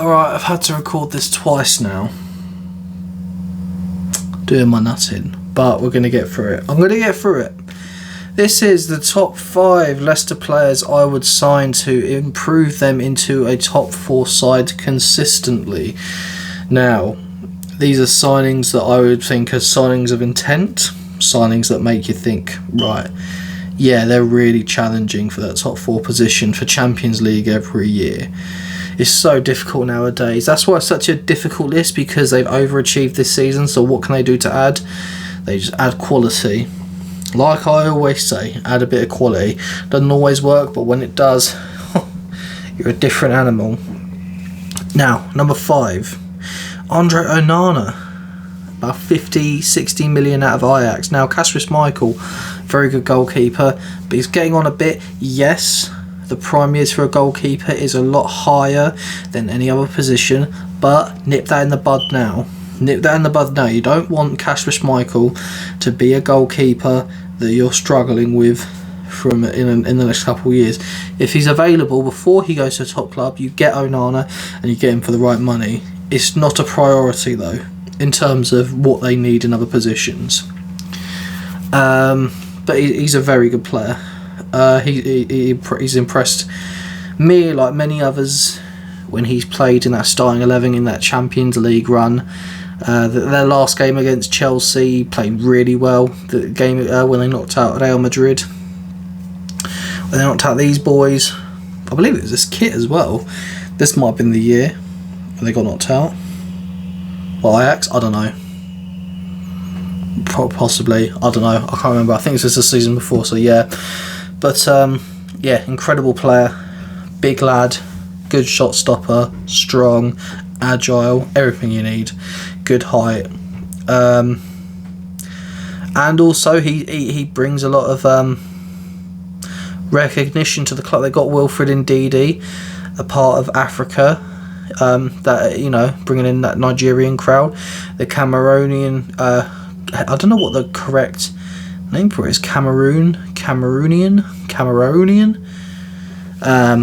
Alright, I've had to record this twice now. Doing my nutting. But we're going to get through it. I'm going to get through it. This is the top 5 Leicester players I would sign to improve them into a top 4 side consistently. Now, these are signings that I would think are signings of intent. Signings that make you think, right, yeah, they're really challenging for that top 4 position for Champions League every year. It's so difficult nowadays. That's why it's such a difficult list, because they've overachieved this season. So what can they do to add? They just add quality. Like I always say, add a bit of quality. Doesn't always work, but when it does, you're a different animal. Now, number 5, Andre Onana. About 50, 60 million out of Ajax. Now, Kasper Schmeichel, very good goalkeeper, but he's getting on a bit. Yes, the prime years for a goalkeeper is a lot higher than any other position, but nip that in the bud now. Nip that in the bud now. You don't want Kasper Schmeichel to be a goalkeeper that you're struggling with in the next couple of years. If he's available before he goes to a top club, you get Onana and you get him for the right money. It's not a priority though, in terms of what they need in other positions. But he's a very good player. He's impressed me like many others when he's played in that starting 11 in that Champions League run. Their last game against Chelsea, played really well. The game when they knocked out Real Madrid, when they knocked out these boys, I believe it was this kit as well. This might have been the year when they got knocked out. Well, Ajax, I don't know. Possibly, I don't know. I can't remember. I think this was the season before. So yeah, but yeah, incredible player, big lad, good shot stopper, strong, agile, everything you need. Good height, and also he brings a lot of recognition to the club. They got Wilfred Ndidi, a part of Africa, that, you know, bringing in that Nigerian crowd. The Cameroonian, I don't know what the correct name for it is. Cameroonian. I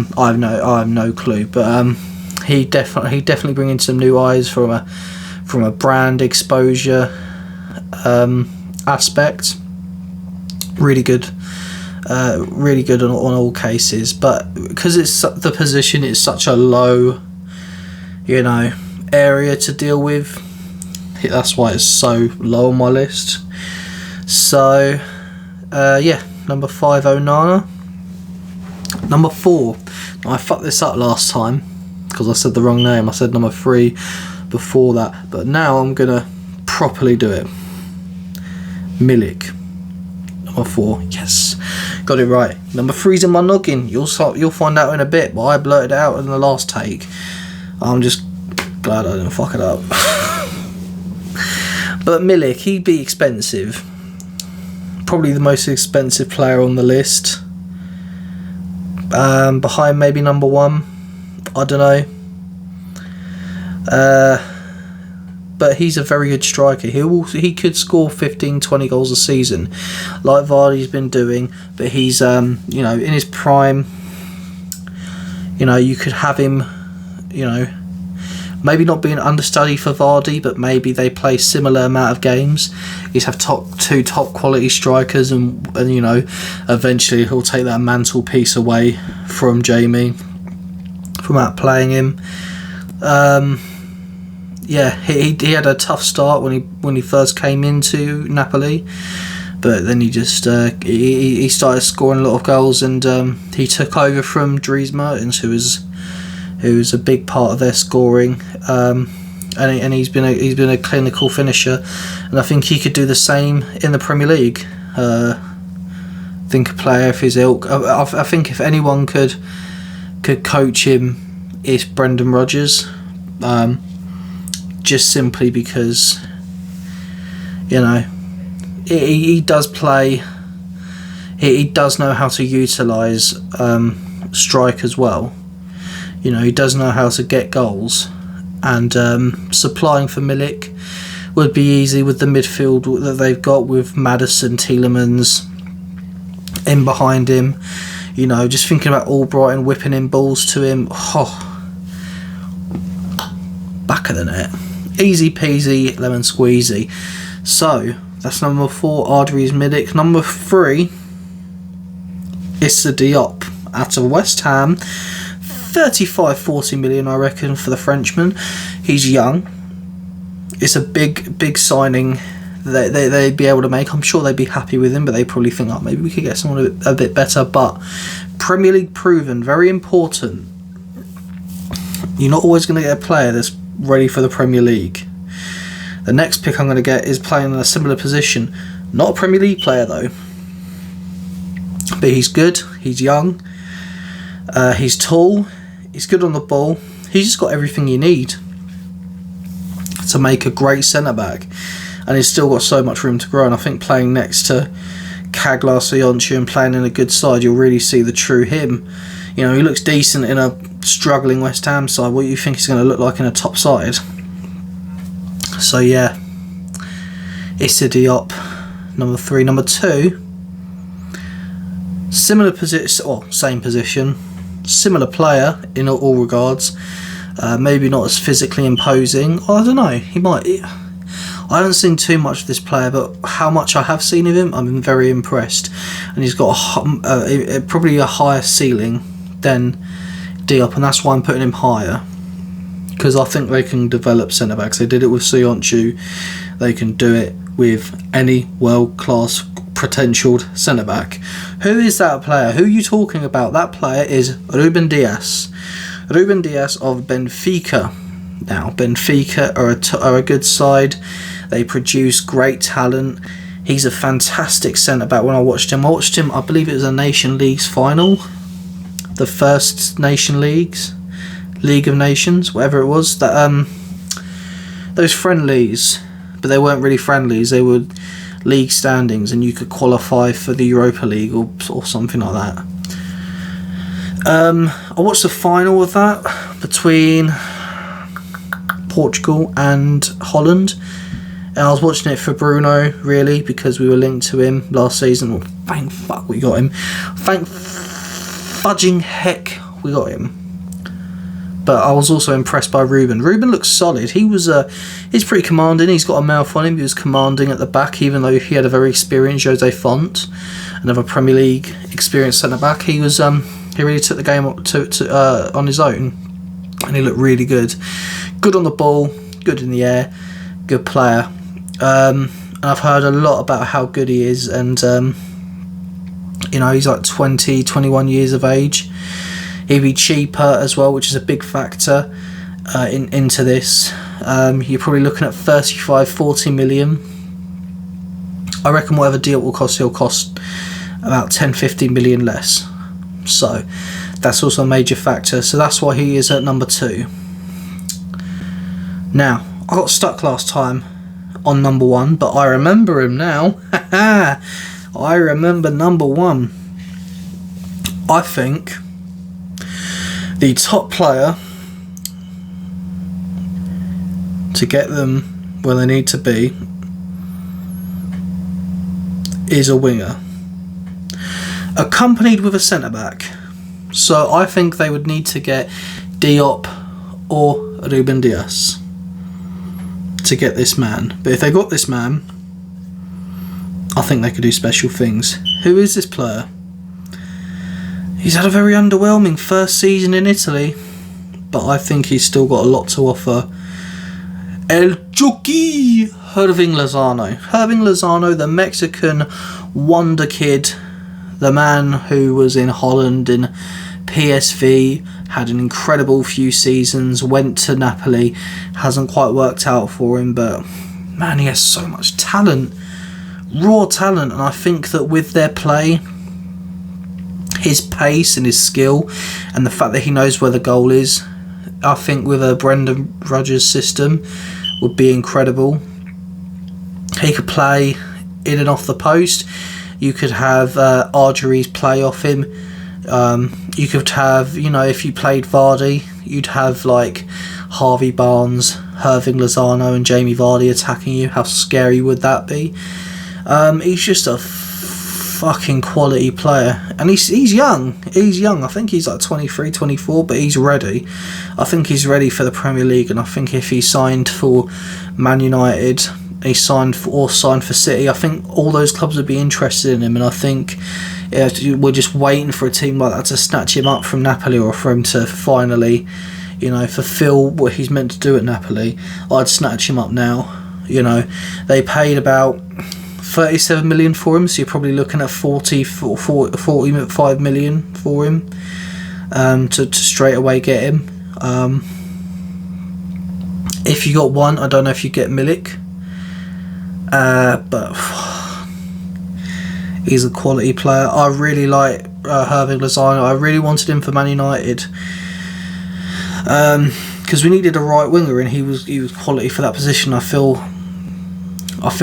have no clue, but he definitely bringing some new eyes from a brand exposure aspect. Really good on all cases. But because it's the position, it's such a low, you know, area to deal with. That's why it's so low on my list. So yeah, number 5, Onana. Number 4, I fucked this up last time because I said the wrong name. I said number 3 before that, but now I'm gonna properly do it. Milik, number 4. Yes, got it right. Number 3's in my noggin. You'll find out in a bit, but I blurted it out in the last take. I'm just glad I didn't fuck it up. But Milik, he'd be expensive. Probably the most expensive player on the list. Behind maybe number 1. I don't know. But he's a very good striker. He could score 15-20 goals a season, like Vardy's been doing. But he's you know, in his prime. You know, you could have him, you know, maybe not being understudy for Vardy, but maybe they play similar amount of games. He's have two top quality strikers, and you know, eventually he'll take that mantelpiece away from Jamie from outplaying him. Yeah, he had a tough start when he first came into Napoli, but then he just he started scoring a lot of goals, and he took over from Dries Mertens, who was a big part of their scoring, and he's been a clinical finisher, and I think he could do the same in the Premier League. I think a player of his ilk. I think if anyone could coach him, it's Brendan Rodgers. Just simply because, you know, he does play. He does know how to utilise strikers well. You know, he does know how to get goals, and supplying for Milik would be easy with the midfield that they've got with Maddison, Tielemans in behind him. You know, just thinking about Albrighton whipping in balls to him. Oh, back of the net. Easy peasy, lemon squeezy. So, that's number 4, Ardries Milik. Number 3, Issa Diop out of West Ham. 35-40 million, I reckon, for the Frenchman. He's young. It's a big signing they'd be able to make. I'm sure they'd be happy with him, but they probably think, oh, maybe we could get someone a bit better. But Premier League proven, very important. You're not always going to get a player that's ready for the Premier League. The next pick I'm going to get is playing in a similar position. Not a Premier League player though, but he's good, he's young, he's tall, he's good on the ball. He's just got everything you need to make a great centre-back, and he's still got so much room to grow. And I think playing next to Kaglar Soyuncu and playing in a good side, you'll really see the true him. You know, he looks decent in a struggling West Ham side. What do you think he's going to look like in a top side? So yeah, Issa Diop, number 3. Number 2, similar position, or same position, similar player in all regards. Maybe not as physically imposing. I don't know. He might. I haven't seen too much of this player, but how much I have seen of him, I've been very impressed. And he's got probably a higher ceiling than Diop, and that's why I'm putting him higher. Because I think they can develop centre-backs. They did it with Soyuncu. They can do it with any world-class potentialed centre-back. Who is that player? Who are you talking about? That player is Ruben Dias. Ruben Dias of Benfica. Now, Benfica are a good side. They produce great talent. He's a fantastic centre-back. When I watched him, I believe it was a Nation Leagues final. The first Nation Leagues. League of Nations, whatever it was, that those friendlies, but they weren't really friendlies, they were league standings, and you could qualify for the Europa League or something like that. I watched the final of that between Portugal and Holland, and I was watching it for Bruno, really, because we were linked to him last season. Well, thank fuck we got him. Thank fudging heck we got him. But I was also impressed by Ruben. Ruben looks solid. He's pretty commanding. He's got a mouth on him. He was commanding at the back, even though he had a very experienced Jose Font, another Premier League experienced centre back. He really took the game on his own, and he looked really good. Good on the ball, good in the air, good player. I've heard a lot about how good he is, and he's like 20, 21 years of age. He'd be cheaper as well, which is a big factor into this. You're probably looking at 35-40 million. I reckon whatever Diop will cost, he'll cost about 10-15 million less. So that's also a major factor. So that's why he is at number 2. Now, I got stuck last time on number 1, but I remember him now. I remember number 1. I think the top player to get them where they need to be is a winger, accompanied with a centre-back. So I think they would need to get Diop or Ruben Dias to get this man. But if they got this man, I think they could do special things. Who is this player? He's had a very underwhelming first season in Italy, but I think he's still got a lot to offer. El Chucky Hirving Lozano. Hirving Lozano, the Mexican wonder kid, the man who was in Holland in PSV, had an incredible few seasons, went to Napoli, hasn't quite worked out for him, but man, he has so much talent, raw talent, and I think that with their play, his pace and his skill, and the fact that he knows where the goal is, I think with a Brendan Rodgers system would be incredible. He could play in and off the post. You could have Ardries play off him. You could have, if you played Vardy, you'd have like Harvey Barnes, Hirving Lozano and Jamie Vardy attacking you. How scary would that be? He's just a fucking quality player, and he's young. I think he's like 23, 24, but he's ready. I think he's ready for the Premier League, and I think if he signed for Man United, signed for City, I think all those clubs would be interested in him. And I think we're just waiting for a team like that to snatch him up from Napoli, or for him to finally, fulfill what he's meant to do at Napoli. I'd snatch him up now. They paid about 37 million for him, so you're probably looking at 45 million for him, to straight away get him. If you got one, I don't know if you get Milik, but he's a quality player. I really like Hirving Lozano. I really wanted him for Man United, because we needed a right winger, and he was quality for that position. I feel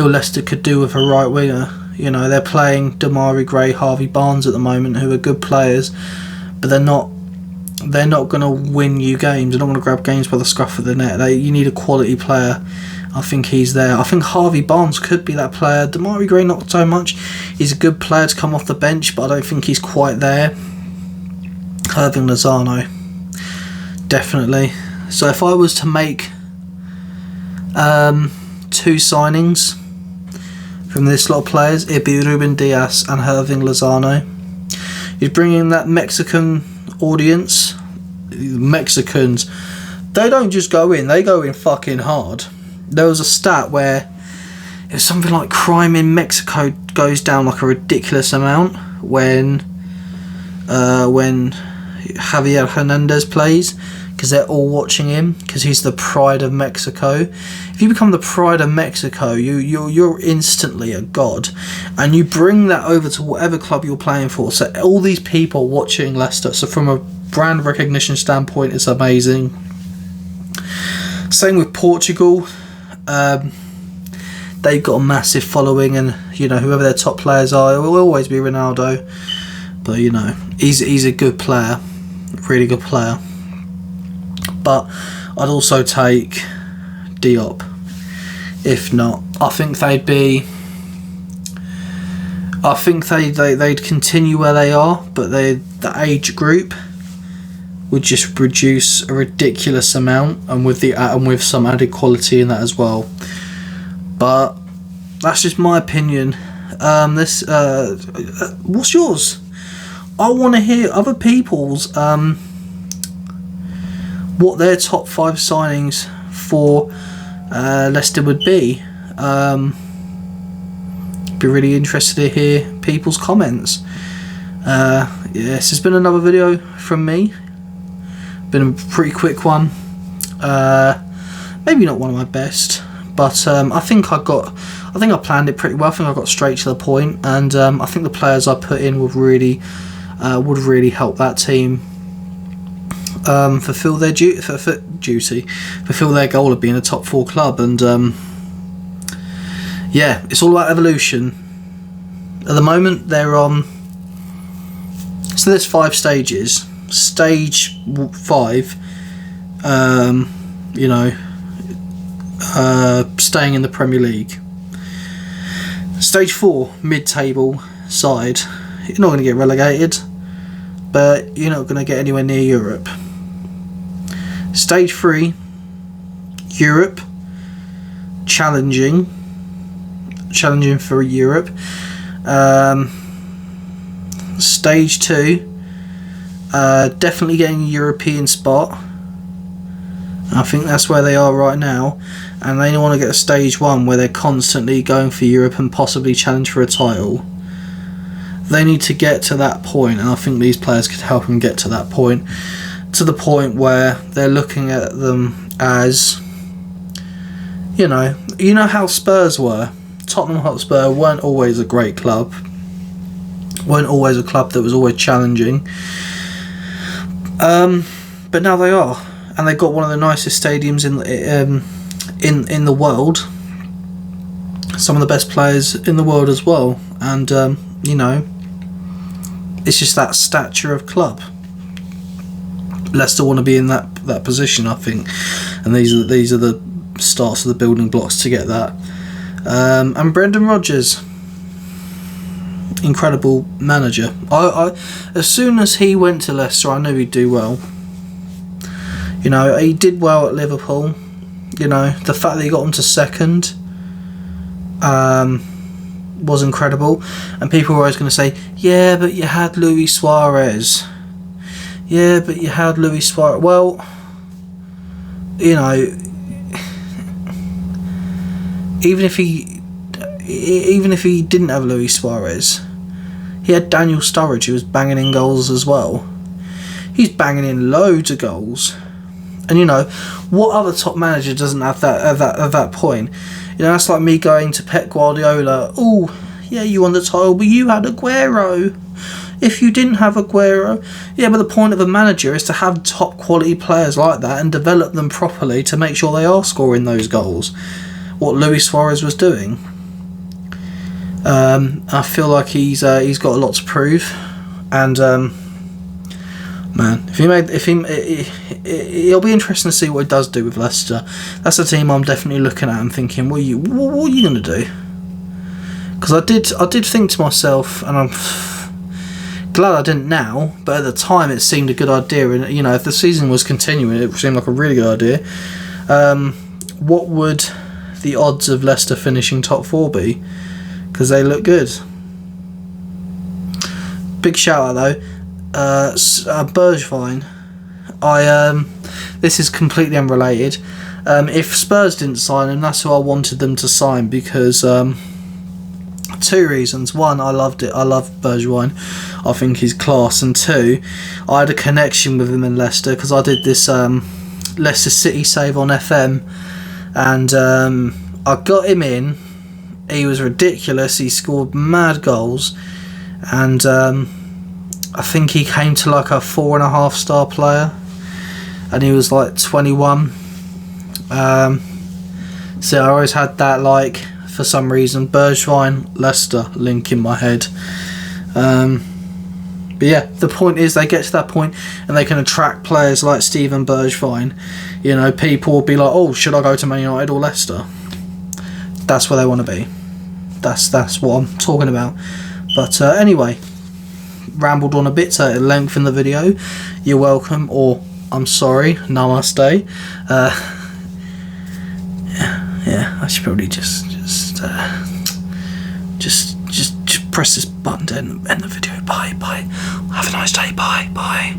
Leicester could do with a right winger. They're playing Damari Gray, Harvey Barnes at the moment, who are good players, but they're not going to win you games. They're not going to grab games by the scruff of the net. You need a quality player. I think he's there. I think Harvey Barnes could be that player. Damari Gray, not so much. He's a good player to come off the bench, but I don't think he's quite there. Hirving Lozano, definitely. So if I was to make 2 signings from this lot of players, it'd be Ruben Dias and Hirving Lozano. You're bringing that Mexican audience. Mexicans, they don't just go in, they go in fucking hard. There was a stat where it was something like crime in Mexico goes down like a ridiculous amount when Javier Hernandez plays, because they're all watching him, because he's the pride of Mexico. If you become the pride of Mexico, you're instantly a god, and you bring that over to whatever club you're playing for. So all these people watching Leicester, so from a brand recognition standpoint, it's amazing. Same with Portugal. They've got a massive following, and whoever their top players are, it will always be Ronaldo, but he's a good player, really good player. But I'd also take Diop. If not, I think they'd continue where they are, but the age group would just reduce a ridiculous amount, and with some added quality in that as well. But that's just my opinion. What's yours? I want to hear other people's what their top 5 signings for Leicester would be. Be really interested to hear people's comments. This has been another video from me. Been a pretty quick one. Maybe not one of my best, but I think I planned it pretty well. I think I got straight to the point, and I think the players I put in would really help that team fulfill their fulfill their goal of being a top 4 club. And it's all about evolution. At the moment, they're on. So there's 5 stages. Stage 5, staying in the Premier League. Stage 4, mid-table side. You're not going to get relegated, but you're not going to get anywhere near Europe. Stage 3, Europe, challenging for Europe. Stage 2, definitely getting a European spot. I think that's where they are right now, and they want to get to stage 1, where they're constantly going for Europe and possibly challenge for a title. They need to get to that point, and I think these players could help them get to that point, to the point where they're looking at them as, how Spurs were. Tottenham Hotspur weren't always a great club, weren't always a club that was always challenging, but now they are, and they've got one of the nicest stadiums in the world, some of the best players in the world as well, and it's just that stature of club. Leicester want to be in that position, I think, and these are the starts of the building blocks to get that. And Brendan Rodgers, incredible manager. As soon as he went to Leicester, I knew he'd do well. You know, he did well at Liverpool. You know, the fact that he got him to second was incredible. And people were always going to say, yeah, but you had Luis Suarez. Yeah, but you had Luis Suarez. Well, you know, even if he didn't have Luis Suarez, he had Daniel Sturridge, who was banging in goals as well. He's banging in loads of goals. And you know, what other top manager doesn't have that at that point? You know, that's like me going to Pep Guardiola. Oh, yeah, you won the title, but you had Aguero. If you didn't have Aguero, yeah, but the point of a manager is to have top quality players like that and develop them properly to make sure they are scoring those goals. What Luis Suarez was doing. I feel like he's got a lot to prove, and man, it'll be interesting to see what he does do with Leicester. That's a team I'm definitely looking at and thinking, what are you going to do? Because I did think to myself, and I'm glad I didn't now, but at the time it seemed a good idea, and you know, if the season was continuing, it seemed like a really good idea. What would the odds of Leicester finishing top 4 be? Because they look good. Big shout out though, Bergwijn. This is completely unrelated. If Spurs didn't sign him, that's who I wanted them to sign, because 2 reasons. One, I loved it. I love Bergwijn. I think he's class. And 2, I had a connection with him in Leicester because I did this Leicester City save on FM, and I got him in. He was ridiculous. He scored mad goals, and I think he came to like a 4.5 star player, and he was like 21. So I always had that, like, for some reason, Bergwijn Leicester link in my head. But yeah, the point is they get to that point and they can attract players like Steven Bergwijn. You know, people will be like, oh, should I go to Man United or Leicester? That's where they want to be. That's what I'm talking about. But anyway, rambled on a bit, so it lengthened the video. You're welcome, or I'm sorry. Namaste. Yeah, I should probably just press this button to end the video. Bye. Have a nice day. Bye.